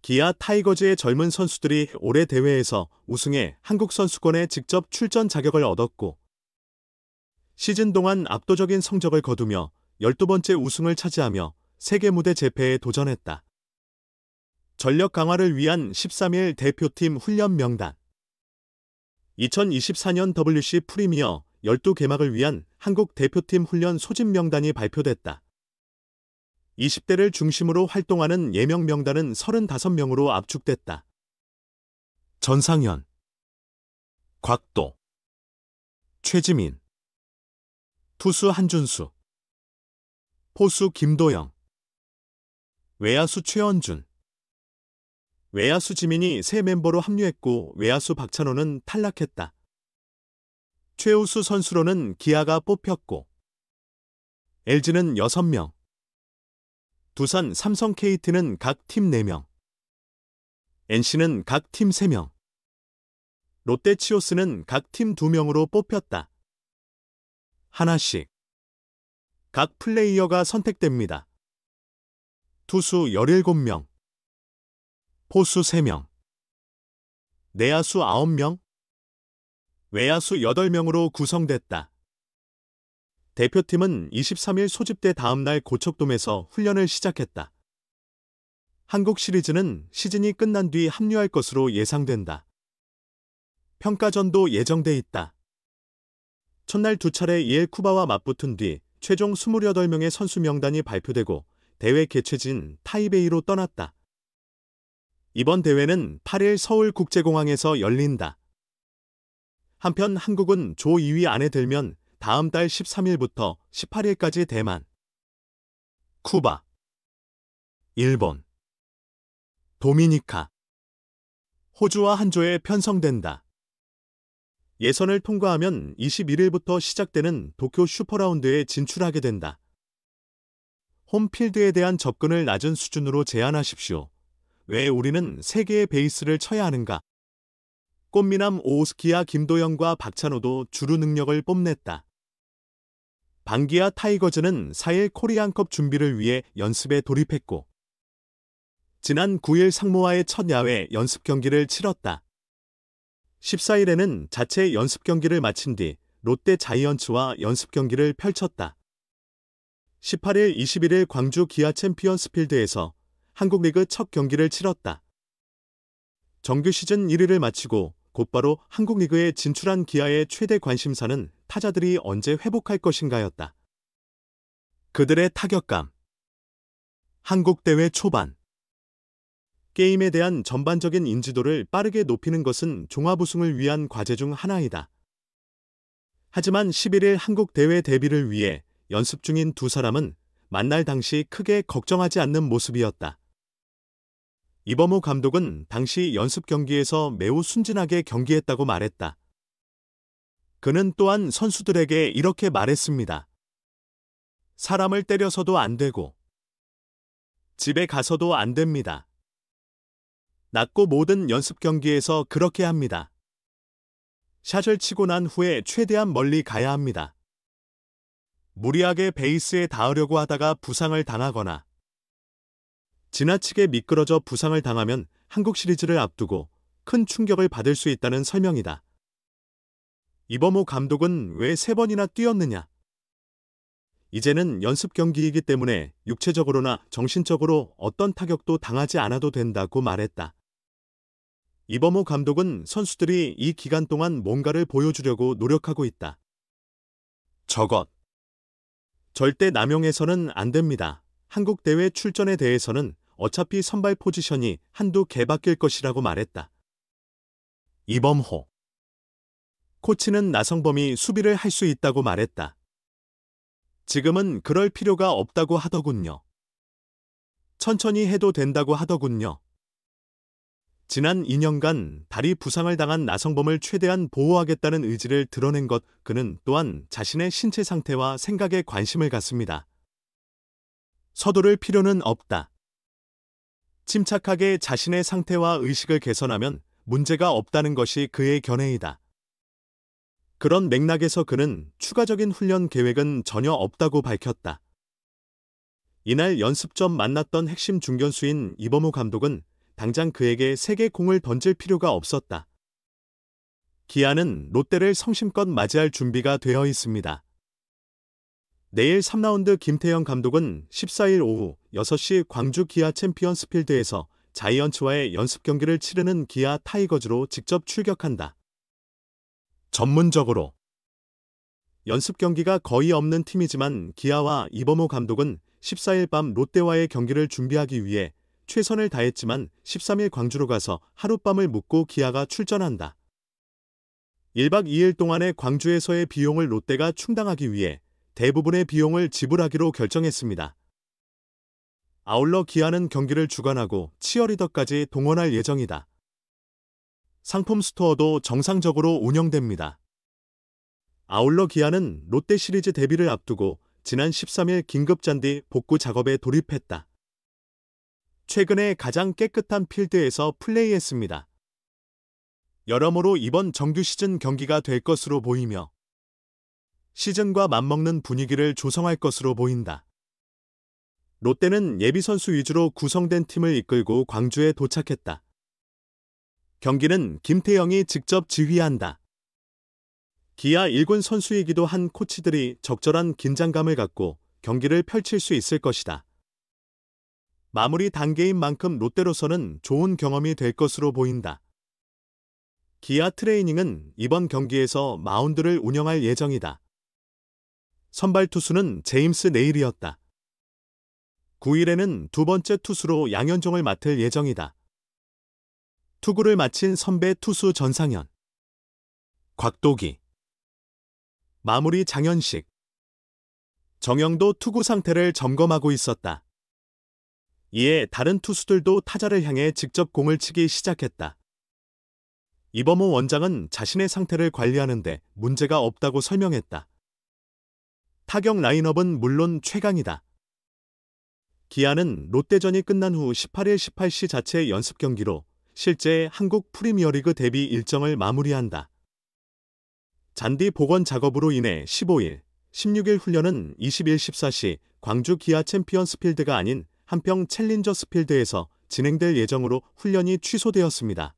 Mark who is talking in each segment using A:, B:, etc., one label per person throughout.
A: 기아 타이거즈의 젊은 선수들이 올해 대회에서 우승해 한국 선수권에 직접 출전 자격을 얻었고 시즌 동안 압도적인 성적을 거두며 12번째 우승을 차지하며 세계 무대 재패에 도전했다. 전력 강화를 위한 13일 대표팀 훈련 명단 2024년 WC 프리미어 12개막을 위한 한국 대표팀 훈련 소집 명단이 발표됐다. 20대를 중심으로 활동하는 예명 명단은 35명으로 압축됐다. 전상현, 곽도, 최지민, 투수 한준수, 포수 김도영, 외야수 최원준, 외야수 지민이 새 멤버로 합류했고 외야수 박찬호는 탈락했다. 최우수 선수로는 기아가 뽑혔고 LG는 6명, 두산, 삼성, KT는 각 팀 4명, NC는 각 팀 3명, 롯데, 치오스는 각 팀 2명으로 뽑혔다. 하나씩 각 플레이어가 선택됩니다. 투수 17명, 포수 3명, 내야수 9명, 외야수 8명으로 구성됐다. 대표팀은 23일 소집대 다음날 고척돔에서 훈련을 시작했다. 한국 시리즈는 시즌이 끝난 뒤 합류할 것으로 예상된다. 평가전도 예정돼 있다. 첫날 2차례 이엘 쿠바와 맞붙은 뒤 최종 28명의 선수 명단이 발표되고 대회 개최지인 타이베이로 떠났다. 이번 대회는 8일 서울국제공항에서 열린다. 한편 한국은 조 2위 안에 들면 다음 달 13일부터 18일까지 대만, 쿠바, 일본, 도미니카, 호주와 한 조에 편성된다. 예선을 통과하면 21일부터 시작되는 도쿄 슈퍼라운드에 진출하게 된다. 홈필드에 대한 접근을 낮은 수준으로 제한하십시오. 왜 우리는 세 개의 베이스를 쳐야 하는가? 꽃미남 오스키와 김도영과 박찬호도 주루 능력을 뽐냈다. 반기아 타이거즈는 4일 코리안컵 준비를 위해 연습에 돌입했고 지난 9일 상무와의 첫 야외 연습 경기를 치렀다. 14일에는 자체 연습 경기를 마친 뒤 롯데 자이언츠와 연습 경기를 펼쳤다. 18일, 21일 광주 기아 챔피언스필드에서 한국 리그 첫 경기를 치렀다. 정규 시즌 1위를 마치고 곧바로 한국 리그에 진출한 기아의 최대 관심사는 타자들이 언제 회복할 것인가였다. 그들의 타격감. 한국 대회 초반. 게임에 대한 전반적인 인지도를 빠르게 높이는 것은 종합 우승을 위한 과제 중 하나이다. 하지만 11일 한국 대회 데뷔를 위해 연습 중인 두 사람은 만날 당시 크게 걱정하지 않는 모습이었다. 이범호 감독은 당시 연습 경기에서 매우 순진하게 경기했다고 말했다. 그는 또한 선수들에게 이렇게 말했습니다. 사람을 때려서도 안 되고 집에 가서도 안 됩니다. 낮고 모든 연습 경기에서 그렇게 합니다. 샷을 치고 난 후에 최대한 멀리 가야 합니다. 무리하게 베이스에 닿으려고 하다가 부상을 당하거나 지나치게 미끄러져 부상을 당하면 한국 시리즈를 앞두고 큰 충격을 받을 수 있다는 설명이다. 이범호 감독은 왜 3번이나 뛰었느냐? 이제는 연습 경기이기 때문에 육체적으로나 정신적으로 어떤 타격도 당하지 않아도 된다고 말했다. 이범호 감독은 선수들이 이 기간 동안 뭔가를 보여주려고 노력하고 있다. 저것. 절대 남용해서는 안 됩니다. 한국 대회 출전에 대해서는 어차피 선발 포지션이 한두 개 바뀔 것이라고 말했다. 이범호. 코치는 나성범이 수비를 할 수 있다고 말했다. 지금은 그럴 필요가 없다고 하더군요. 천천히 해도 된다고 하더군요. 지난 2년간 다리 부상을 당한 나성범을 최대한 보호하겠다는 의지를 드러낸 것, 그는 또한 자신의 신체 상태와 생각에 관심을 갖습니다. 서두를 필요는 없다. 침착하게 자신의 상태와 의식을 개선하면 문제가 없다는 것이 그의 견해이다. 그런 맥락에서 그는 추가적인 훈련 계획은 전혀 없다고 밝혔다. 이날 연습 전 만났던 핵심 중견수인 이범호 감독은 당장 그에게 세게 공을 던질 필요가 없었다. 기아는 롯데를 성심껏 맞이할 준비가 되어 있습니다. 내일 3라운드 김태형 감독은 14일 오후 6시 광주 기아 챔피언스필드에서 자이언츠와의 연습 경기를 치르는 기아 타이거즈로 직접 출격한다. 전문적으로 연습 경기가 거의 없는 팀이지만 기아와 이범호 감독은 14일 밤 롯데와의 경기를 준비하기 위해 최선을 다했지만 13일 광주로 가서 하룻밤을 묵고 기아가 출전한다. 1박 2일 동안의 광주에서의 비용을 롯데가 충당하기 위해 대부분의 비용을 지불하기로 결정했습니다. 아울러 기아는 경기를 주관하고 치어리더까지 동원할 예정이다. 상품 스토어도 정상적으로 운영됩니다. 아울러 기아는 롯데 시리즈 데뷔를 앞두고 지난 13일 긴급잔디 복구 작업에 돌입했다. 최근에 가장 깨끗한 필드에서 플레이했습니다. 여러모로 이번 정규 시즌 경기가 될 것으로 보이며 시즌과 맞먹는 분위기를 조성할 것으로 보인다. 롯데는 예비선수 위주로 구성된 팀을 이끌고 광주에 도착했다. 경기는 김태형이 직접 지휘한다. 기아 1군 선수이기도 한 코치들이 적절한 긴장감을 갖고 경기를 펼칠 수 있을 것이다. 마무리 단계인 만큼 롯데로서는 좋은 경험이 될 것으로 보인다. 기아 트레이닝은 이번 경기에서 마운드를 운영할 예정이다. 선발 투수는 제임스 네일이었다. 9일에는 두 번째 투수로 양현종을 맡을 예정이다. 투구를 마친 선배 투수 전상현, 곽도기, 마무리 장현식, 정영도 투구 상태를 점검하고 있었다. 이에 다른 투수들도 타자를 향해 직접 공을 치기 시작했다. 이범호 원장은 자신의 상태를 관리하는데 문제가 없다고 설명했다. 타격 라인업은 물론 최강이다. 기아는 롯데전이 끝난 후 18일 18시 자체 연습 경기로 실제 한국 프리미어리그 데뷔 일정을 마무리한다. 잔디 복원 작업으로 인해 15일, 16일 훈련은 21, 14시 광주 기아 챔피언스필드가 아닌 한평 챌린저스필드에서 진행될 예정으로 훈련이 취소되었습니다.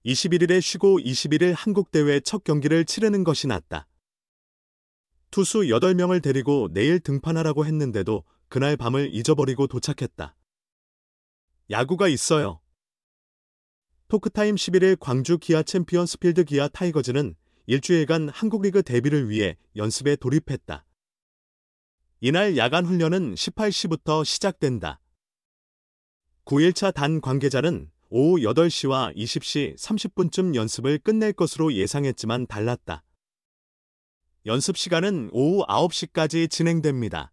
A: 21일에 쉬고 21일 한국대회 첫 경기를 치르는 것이 낫다. 투수 8명을 데리고 내일 등판하라고 했는데도 그날 밤을 잊어버리고 도착했다. 야구가 있어요. 토크타임 11일 광주 기아 챔피언스필드 기아 타이거즈는 일주일간 한국리그 데뷔를 위해 연습에 돌입했다. 이날 야간 훈련은 18시부터 시작된다. 9일차 단 관계자는 오후 8시와 20시 30분쯤 연습을 끝낼 것으로 예상했지만 달랐다. 연습 시간은 오후 9시까지 진행됩니다.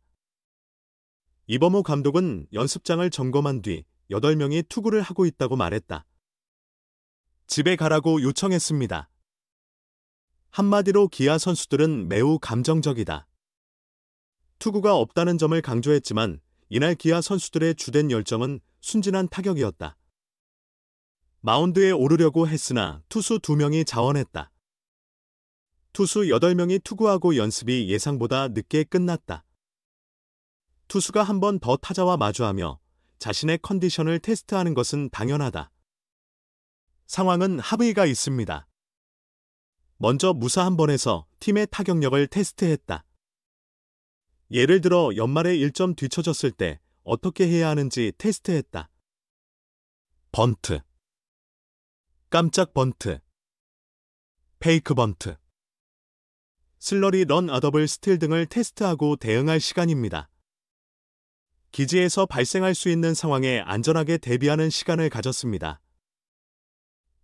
A: 이범호 감독은 연습장을 점검한 뒤 8명이 투구를 하고 있다고 말했다. 집에 가라고 요청했습니다. 한마디로 기아 선수들은 매우 감정적이다. 투구가 없다는 점을 강조했지만 이날 기아 선수들의 주된 열정은 순진한 타격이었다. 마운드에 오르려고 했으나 투수 2명이 자원했다. 투수 8명이 투구하고 연습이 예상보다 늦게 끝났다. 투수가 한 번 더 타자와 마주하며 자신의 컨디션을 테스트하는 것은 당연하다. 상황은 합의가 있습니다. 먼저 무사 한 번에서 팀의 타격력을 테스트했다. 예를 들어 연말에 1점 뒤쳐졌을 때 어떻게 해야 하는지 테스트했다. 번트, 깜짝 번트, 페이크 번트, 슬러리 런 아더블 스틸 등을 테스트하고 대응할 시간입니다. 기지에서 발생할 수 있는 상황에 안전하게 대비하는 시간을 가졌습니다.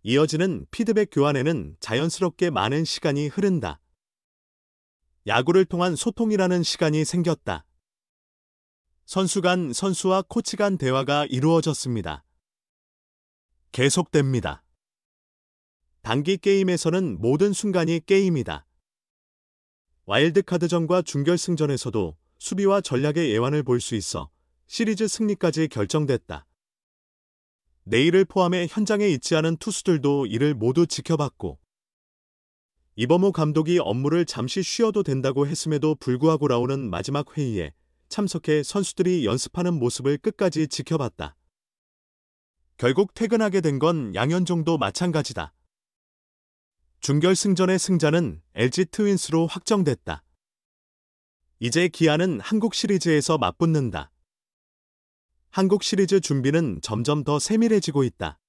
A: 이어지는 피드백 교환에는 자연스럽게 많은 시간이 흐른다. 야구를 통한 소통이라는 시간이 생겼다. 선수 간, 선수와 코치 간 대화가 이루어졌습니다. 계속됩니다. 단기 게임에서는 모든 순간이 게임이다. 와일드카드전과 준결승전에서도 수비와 전략의 예환을 볼 수 있어 시리즈 승리까지 결정됐다. 내일을 포함해 현장에 있지 않은 투수들도 이를 모두 지켜봤고 이범호 감독이 업무를 잠시 쉬어도 된다고 했음에도 불구하고 나오는 마지막 회의에 참석해 선수들이 연습하는 모습을 끝까지 지켜봤다. 결국 퇴근하게 된 건 양현종도 마찬가지다. 준결승전의 승자는 LG 트윈스로 확정됐다. 이제 기아는 한국 시리즈에서 맞붙는다. 한국 시리즈 준비는 점점 더 세밀해지고 있다.